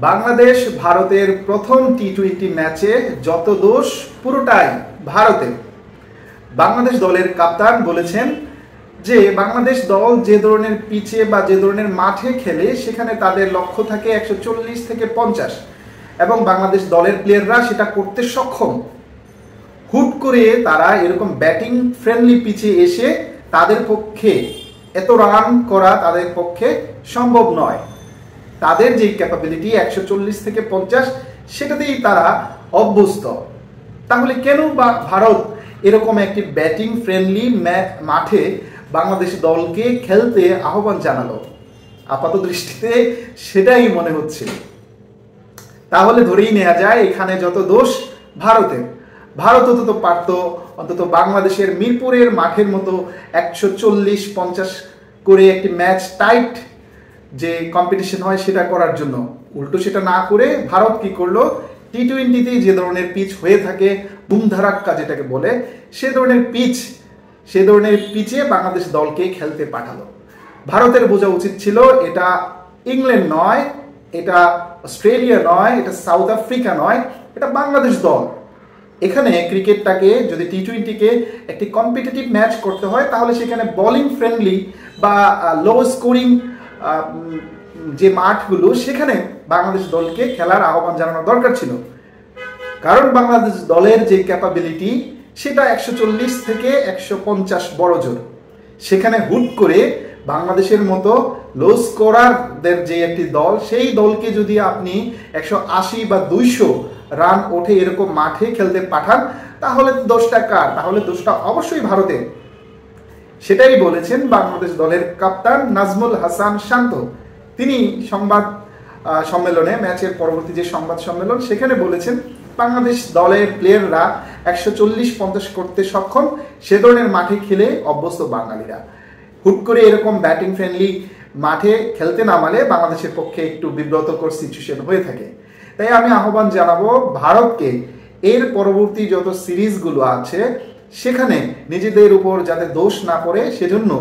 বাংলাদেশ ভারতের প্রথম টি-20 ম্যাচে যত দোষ পুরোটাই ভারতের। বাংলাদেশ দলের কাপ্তান বলেছেন যে বাংলাদেশ দল যে ধরনের পিচে বা যে ধরনের মাঠে খেলে সেখানে তাদের লক্ষ্য থাকে 140 থেকে 50 এবং বাংলাদেশ দলের প্লেয়াররা সেটা করতে সক্ষম। হুট করে তারা এরকম ব্যাটিং ফ্রেন্ডলি পিচে এসে তাদের পক্ষে এত রান করা তাদের পক্ষে সম্ভব নয়। তাদের যে ক্যাপাবিলিটি 140 থেকে 50 সেটাতেই তারা অভ্যস্ত। তাহলে কেন বা ভারত এরকম একটি ব্যাটিং ফ্রেন্ডলি মাঠে বাংলাদেশ দলকে খেলতে আহ্বান জানালো? আপাত দৃষ্টিতে সেটাই মনে হচ্ছে। তাহলে ধরেই নেওয়া যায় এখানে যত দোষ ভারতের। ভারত তো পারত অন্তত বাংলাদেশের মিরপুরের মাঠের মতো 140-50 করে একটি ম্যাচ টাইট যে কম্পিটিশন হয় সেটা করার জন্য। উল্টো সেটা না করে ভারত কি করলো, টি-20তে যে ধরনের পিচ হয়ে থাকে বুমধারাক্কা যেটাকে বলে, সে ধরনের পিচে বাংলাদেশ দলকে খেলতে পাঠালো। ভারতের বোঝা উচিত ছিল এটা ইংল্যান্ড নয়, এটা অস্ট্রেলিয়া নয়, এটা সাউথ আফ্রিকা নয়, এটা বাংলাদেশ দল। এখানে ক্রিকেটটাকে যদি টি-20কে একটি কম্পিটিটিভ ম্যাচ করতে হয় তাহলে সেখানে বোলিং ফ্রেন্ডলি বা লো স্কোরিং যে মাঠগুলো সেখানে বাংলাদেশ দলকে খেলার আহ্বান জানানো দরকার ছিল। কারণ বাংলাদেশ দলের যে ক্যাপাবিলিটি সেটা 140 থেকে 150 বড় জোর। সেখানে হুট করে বাংলাদেশের মতো লো স্কোরারদের যে একটি দল, সেই দলকে যদি আপনি 180 বা 200 রান ওঠে এরকম মাঠে খেলতে পাঠান তাহলে দোষটা কার? তাহলে দোষটা অবশ্যই ভারতের। সেটাই বলেছেন বাংলাদেশ দলের কাপ্তান নাজমুল হাসান শান্ত। তিনি সংবাদ সম্মেলনে, ম্যাচের পরবর্তী যে সংবাদ সম্মেলন সেখানে বলেছেন বাংলাদেশ দলের প্লেয়াররা 140-50 করতে সক্ষম, সে ধরনের মাঠে খেলে অভ্যস্ত বাঙালিরা। হুট করে এরকম ব্যাটিং ফ্রেন্ডলি মাঠে খেলতে নামালে বাংলাদেশের পক্ষে একটু বিব্রতকর সিচুয়েশন হয়ে থাকে। তাই আমি আহ্বান জানাবো ভারতকে এর পরবর্তী যত সিরিজগুলো আছে সেখানে নিজেদের উপর যাতে দোষ না পড়ে সেজন্য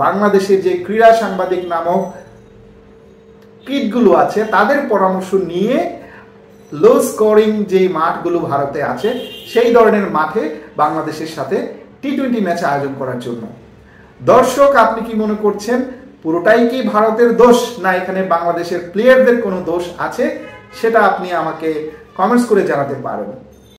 বাংলাদেশের যে ক্রীড়া সাংবাদিক নামক কিটগুলো আছে তাদের পরামর্শ নিয়ে লো স্কোরিং যে মাঠগুলো ভারতে আছে সেই ধরনের মাঠে বাংলাদেশের সাথে টি-20 ম্যাচ আয়োজন করার জন্য। দর্শক, আপনি কি মনে করছেন পুরোটাই কি ভারতের দোষ, না এখানে বাংলাদেশের প্লেয়ারদের কোনো দোষ আছে? সেটা আপনি আমাকে কমেন্টস করে জানাতে পারেন।